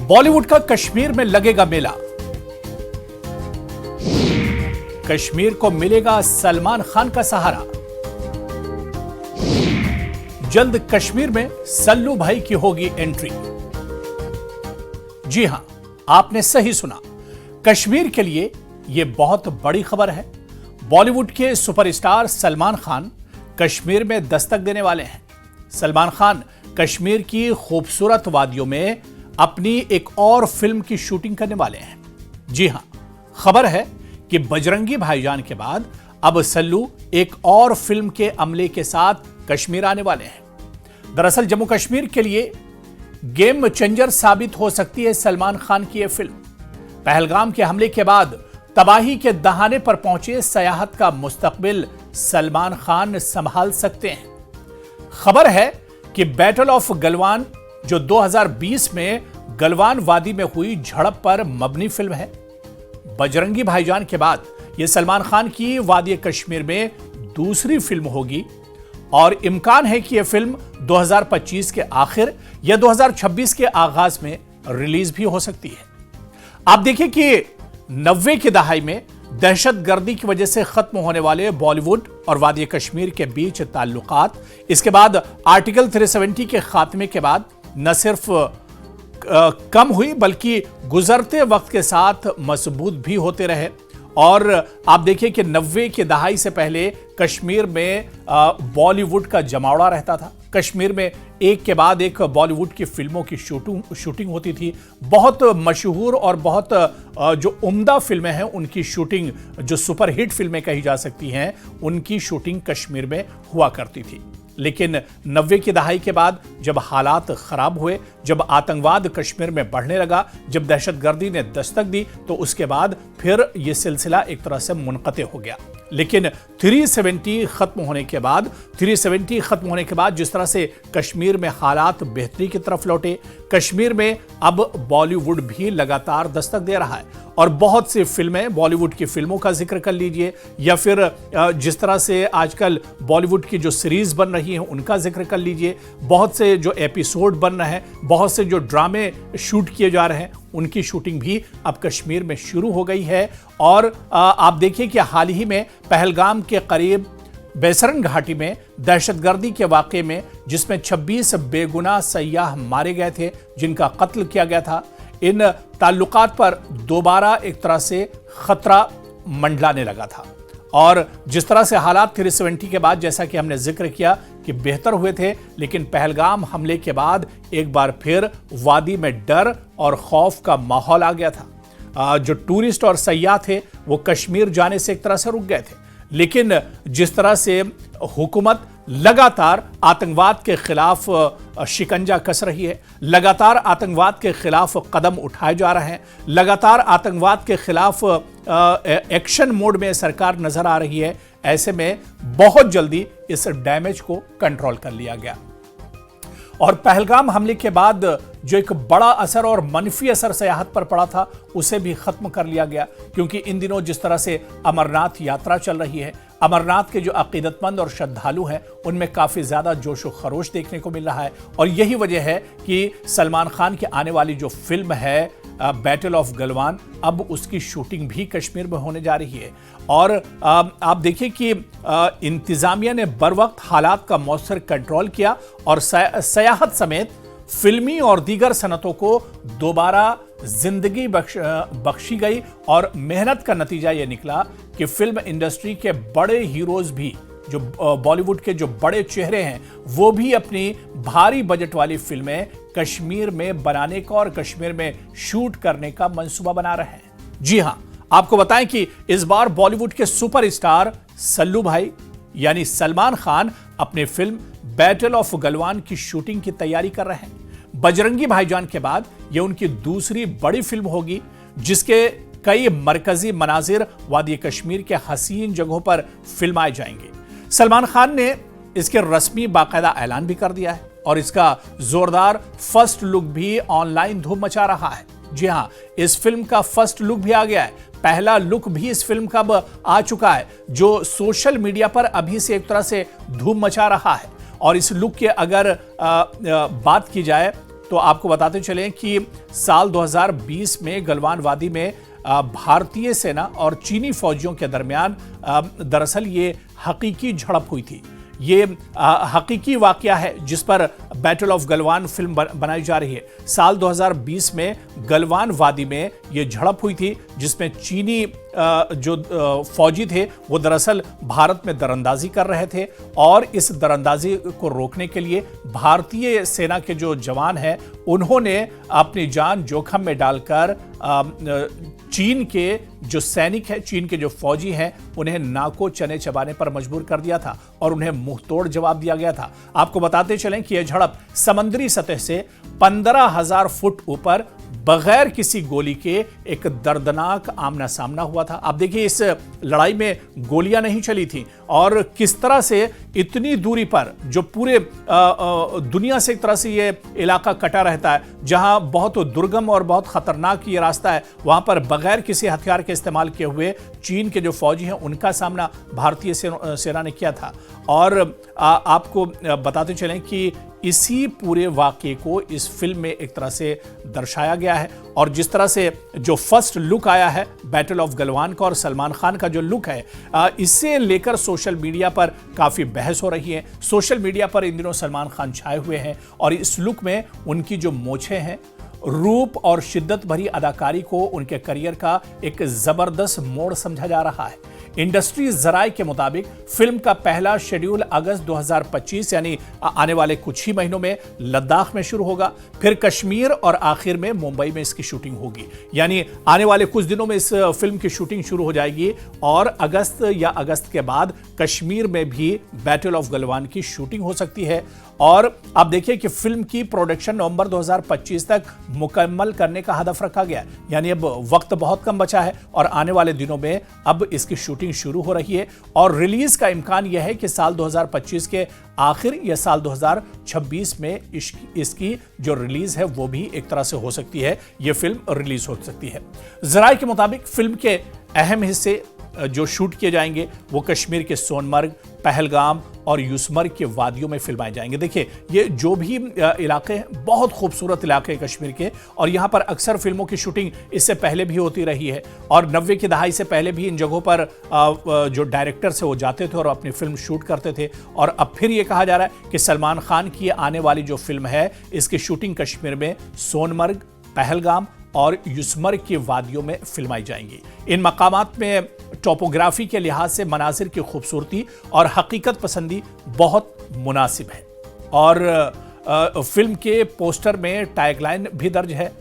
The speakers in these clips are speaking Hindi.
बॉलीवुड का कश्मीर में लगेगा मेला। कश्मीर को मिलेगा सलमान खान का सहारा। जल्द कश्मीर में सल्लू भाई की होगी एंट्री। जी हां, आपने सही सुना, कश्मीर के लिए यह बहुत बड़ी खबर है। बॉलीवुड के सुपरस्टार सलमान खान कश्मीर में दस्तक देने वाले हैं। सलमान खान कश्मीर की खूबसूरत वादियों में अपनी एक और फिल्म की शूटिंग करने वाले हैं। जी हां, खबर है कि बजरंगी भाईजान के बाद अब सल्लू एक और फिल्म के अमले के साथ कश्मीर आने वाले हैं। दरअसल जम्मू कश्मीर के लिए गेम चेंजर साबित हो सकती है सलमान खान की यह फिल्म। पहलगाम के हमले के बाद तबाही के दहाने पर पहुंचे सयाहत का मुस्तकबिल सलमान खान संभाल सकते हैं। खबर है कि बैटल ऑफ गलवान जो 2020 में गलवान वादी में हुई झड़प पर मबनी फिल्म है। बजरंगी भाईजान के बाद यह सलमान खान की वादी कश्मीर में दूसरी फिल्म होगी और इम्कान है कि यह फिल्म 2025 के आखिर या 2026 के आगाज में रिलीज भी हो सकती है। आप देखिए कि 90 की दहाई में दहशतगर्दी की वजह से खत्म होने वाले बॉलीवुड और वादी कश्मीर के बीच ताल्लुकात, इसके बाद आर्टिकल 370 के खात्मे के बाद न सिर्फ कम हुई बल्कि गुजरते वक्त के साथ मजबूत भी होते रहे। और आप देखिए कि 90 की दहाई से पहले कश्मीर में बॉलीवुड का जमावड़ा रहता था। कश्मीर में एक के बाद एक बॉलीवुड की फिल्मों की शूटिंग होती थी। बहुत मशहूर और बहुत जो उम्दा फिल्में हैं उनकी शूटिंग, जो सुपरहिट फिल्में कही जा सकती हैं, उनकी शूटिंग कश्मीर में हुआ करती थी। लेकिन 90 की दहाई के बाद जब हालात खराब हुए, जब आतंकवाद कश्मीर में बढ़ने लगा, जब दहशतगर्दी ने दस्तक दी, तो उसके बाद फिर यह सिलसिला एक तरह से मुनक़ते हो गया। लेकिन 370 खत्म होने के बाद जिस तरह से कश्मीर में हालात बेहतरी की तरफ लौटे, कश्मीर में अब बॉलीवुड भी लगातार दस्तक दे रहा है। और बहुत सी फिल्में, बॉलीवुड की फिल्मों का जिक्र कर लीजिए या फिर जिस तरह से आजकल बॉलीवुड की जो सीरीज बन रही हैं उनका जिक्र कर लीजिए, बहुत से जो एपिसोड बन रहे हैं, बहुत से जो ड्रामे शूट किए जा रहे हैं, उनकी शूटिंग भी अब कश्मीर में शुरू हो गई है। और आप देखिए कि हाल ही में पहलगाम के करीब बेसरन घाटी में दहशतगर्दी के वाक़े में जिसमें 26 बेगुनाह सयाह मारे गए थे, जिनका कत्ल किया गया था, इन ताल्लुकात पर दोबारा एक तरह से खतरा मंडलाने लगा था। और जिस तरह से हालात 370 के बाद, जैसा कि हमने जिक्र किया कि बेहतर हुए थे, लेकिन पहलगाम हमले के बाद एक बार फिर वादी में डर और खौफ का माहौल आ गया था। जो टूरिस्ट और सयाह थे वो कश्मीर जाने से एक तरह से रुक गए थे। लेकिन जिस तरह से हुकूमत लगातार आतंकवाद के खिलाफ शिकंजा कस रही है, लगातार आतंकवाद के खिलाफ कदम उठाए जा रहे हैं, लगातार आतंकवाद के खिलाफ एक्शन मोड में सरकार नजर आ रही है, ऐसे में बहुत जल्दी इस डैमेज को कंट्रोल कर लिया गया। और पहलगाम हमले के बाद जो एक बड़ा असर और मनफी असर सयाहत पर पड़ा था, उसे भी खत्म कर लिया गया। क्योंकि इन दिनों जिस तरह से अमरनाथ यात्रा चल रही है, अमरनाथ के जो अकीदतमंद और श्रद्धालु हैं उनमें काफ़ी ज़्यादा जोश व खरोश देखने को मिल रहा है। और यही वजह है कि सलमान खान की आने वाली जो फिल्म है बैटल ऑफ गलवान, अब उसकी शूटिंग भी कश्मीर में होने जा रही है। और आप देखिए कि इंतज़ामिया ने बर वक्त हालात का मौसर कंट्रोल किया और सयाहत समेत फिल्मी और दीगर सनतों को दोबारा जिंदगी बख्शी गई। और मेहनत का नतीजा यह निकला कि फिल्म इंडस्ट्री के बड़े हीरोज भी, जो बॉलीवुड के जो बड़े चेहरे हैं, वो भी अपनी भारी बजट वाली फिल्में कश्मीर में बनाने का और कश्मीर में शूट करने का मंसूबा बना रहे हैं। जी हां, आपको बताएं कि इस बार बॉलीवुड के सुपरस्टार सल्लू भाई यानी सलमान खान अपनी फिल्म बैटल ऑफ गलवान की शूटिंग की तैयारी कर रहे हैं। बजरंगी भाईजान के बाद यह उनकी दूसरी बड़ी फिल्म होगी, जिसके कई मरकजी मनाजिर वादी कश्मीर के हसीन जगहों पर फिल्माए जाएंगे। सलमान खान ने इसके रस्मी बाकायदा ऐलान भी कर दिया है और इसका जोरदार फर्स्ट लुक भी ऑनलाइन धूम मचा रहा है। जी हां, इस फिल्म का फर्स्ट लुक भी आ गया है। पहला लुक भी इस फिल्म का आ चुका है, जो सोशल मीडिया पर अभी से एक तरह से धूम मचा रहा है। और इस लुक के अगर बात की जाए तो आपको बताते चलें कि साल 2020 में गलवान वादी में भारतीय सेना और चीनी फौजियों के दरमियान दरअसल ये हकीकी झड़प हुई थी। ये हकीकी वाकया है जिस पर बैटल ऑफ गलवान फिल्म बनाई जा रही है। साल 2020 में गलवान वादी में ये झड़प हुई थी जिसमें चीनी जो फौजी थे वो दरअसल भारत में दरअंदाजी कर रहे थे और इस दरअंदाजी को रोकने के लिए भारतीय सेना के जो जवान हैं उन्होंने अपनी जान जोखिम में डालकर चीन के जो सैनिक हैं, चीन के जो फौजी हैं, उन्हें नाको चने चबाने पर मजबूर कर दिया था और उन्हें मुंहतोड़ जवाब दिया गया था। आपको बताते चलें कि यह झड़प समुद्री सतह से 15,000 फुट ऊपर बगैर किसी गोली के एक दर्दनाक आमना सामना हुआ था। आप देखिए इस लड़ाई में गोलियां नहीं चली थी और किस तरह से इतनी दूरी पर जो पूरे दुनिया से एक तरह से ये इलाका कटा रहता है, जहां बहुत दुर्गम और बहुत खतरनाक ये रास्ता है, वहां पर बगैर किसी हथियार के इस्तेमाल किए हुए चीन के जो फौजी हैं उनका सामना भारतीय सेना ने किया था। और आपको बताते चलें कि इसी पूरे वाकये को इस फिल्म में एक तरह से दर्शाया गया है और जिस तरह से जो फर्स्ट लुक आया है बैटल ऑफ गलवान का और सलमान खान का जो लुक है, इससे लेकर सोशल मीडिया पर काफ़ी बहस हो रही है। सोशल मीडिया पर इन दिनों सलमान खान छाए हुए हैं और इस लुक में उनकी जो मोछें हैं, रूप और शिद्दत भरी अदाकारी को उनके करियर का एक जबरदस्त मोड़ समझा जा रहा है। इंडस्ट्री जराये के मुताबिक फिल्म का पहला शेड्यूल अगस्त 2025 यानी आने वाले कुछ ही महीनों में लद्दाख में शुरू होगा, फिर कश्मीर और आखिर में मुंबई में इसकी शूटिंग होगी। यानी आने वाले कुछ दिनों में इस फिल्म की शूटिंग शुरू हो जाएगी और अगस्त के बाद कश्मीर में भी बैटल ऑफ गलवान की शूटिंग हो सकती है। और आप देखिए कि फिल्म की प्रोडक्शन नवंबर 2025 तक मुकम्मल करने का हदफ रखा गया है। यानी अब वक्त बहुत कम बचा है और आने वाले दिनों में अब इसकी शूटिंग शुरू हो रही है और रिलीज का इम्कान यह है कि साल 2025 के आखिर या साल 2026 में इसकी जो रिलीज है वो भी एक तरह से हो सकती है, यह फिल्म रिलीज हो सकती है। जराये के मुताबिक फिल्म के अहम हिस्से जो शूट किए जाएंगे वो कश्मीर के सोनमर्ग, पहलगाम और यूसमर्ग के वादियों में फिल्माए जाएंगे। देखिए ये जो भी इलाके हैं बहुत खूबसूरत इलाके हैं कश्मीर के और यहाँ पर अक्सर फिल्मों की शूटिंग इससे पहले भी होती रही है और 90 की दहाई से पहले भी इन जगहों पर जो डायरेक्टर्स है वो जाते थे और अपनी फिल्म शूट करते थे। और अब फिर ये कहा जा रहा है कि सलमान खान की आने वाली जो फिल्म है इसकी शूटिंग कश्मीर में सोनमर्ग, पहलगाम और यूसमर्ग की वादियों में फिल्माई जाएंगी। इन मकामात में टोपोग्राफी के लिहाज से मनाजिर की खूबसूरती और हकीकत पसंदी बहुत मुनासिब है। और फिल्म के पोस्टर में टैगलाइन भी दर्ज है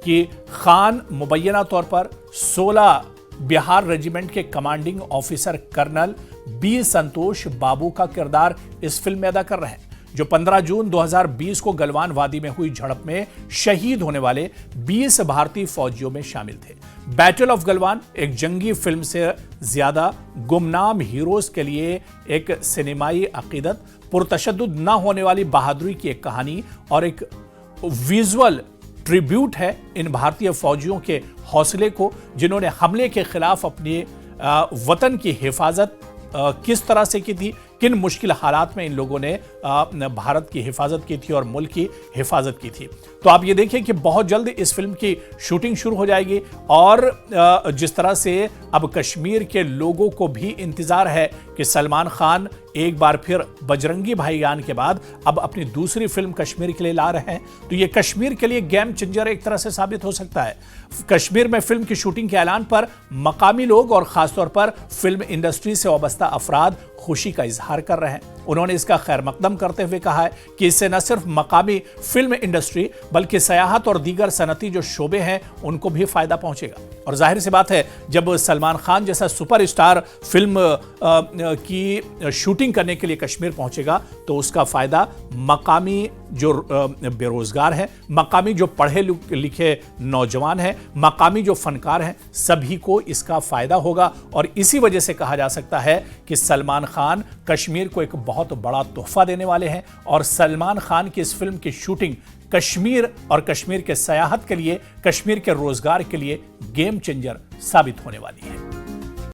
कि खान मुबैना तौर पर 16 बिहार रेजिमेंट के कमांडिंग ऑफिसर कर्नल बी संतोष बाबू का किरदार इस फिल्म में अदा कर रहे हैं, जो 15 जून 2020 को गलवान वादी में हुई झड़प में शहीद होने वाले 20 भारतीय फौजियों में शामिल थे। बैटल ऑफ गलवान एक जंगी फिल्म से ज्यादा गुमनाम हीरोज के लिए एक सिनेमाई अकीदत, पुरतशद्दुद न होने वाली बहादुरी की एक कहानी और एक विजुअल ट्रिब्यूट है इन भारतीय फौजियों के हौसले को, जिन्होंने हमले के खिलाफ अपने वतन की हिफाजत किस तरह से की थी, किन मुश्किल हालात में इन लोगों ने भारत की हिफाजत की थी और मुल्क की हिफाजत की थी। तो आप ये देखिए कि बहुत जल्द इस फिल्म की शूटिंग शुरू हो जाएगी और जिस तरह से अब कश्मीर के लोगों को भी इंतजार है कि सलमान खान एक बार फिर बजरंगी भाईजान के बाद अब अपनी दूसरी फिल्म कश्मीर के लिए ला रहे हैं, तो ये कश्मीर के लिए गेम चेंजर एक तरह से साबित हो सकता है। कश्मीर में फिल्म की शूटिंग के ऐलान पर मकामी लोग और खासतौर पर फिल्म इंडस्ट्री से वाबस्ता अफराद खुशी का इजहार कर रहे हैं। उन्होंने इसका खैर मकदम करते हुए कहा है कि इससे न सिर्फ मकामी फिल्म इंडस्ट्री बल्कि सयाहत और दीगर सनती जो शोबे हैं उनको भी फायदा पहुंचेगा। और जाहिर सी बात है जब सलमान खान जैसा सुपरस्टार फिल्म की शूटिंग करने के लिए कश्मीर पहुंचेगा तो उसका फायदा मकामी जो बेरोजगार हैं, मकामी जो पढ़े लिखे नौजवान हैं, मकामी जो फनकार हैं, सभी को इसका फायदा होगा। और इसी वजह से कहा जा सकता है कि सलमान खान कश्मीर को एक बहुत बड़ा तोहफा देने वाले हैं और सलमान खान की इस फिल्म की शूटिंग कश्मीर और कश्मीर के सयाहत के लिए, कश्मीर के रोजगार के लिए गेम चेंजर साबित होने वाली है।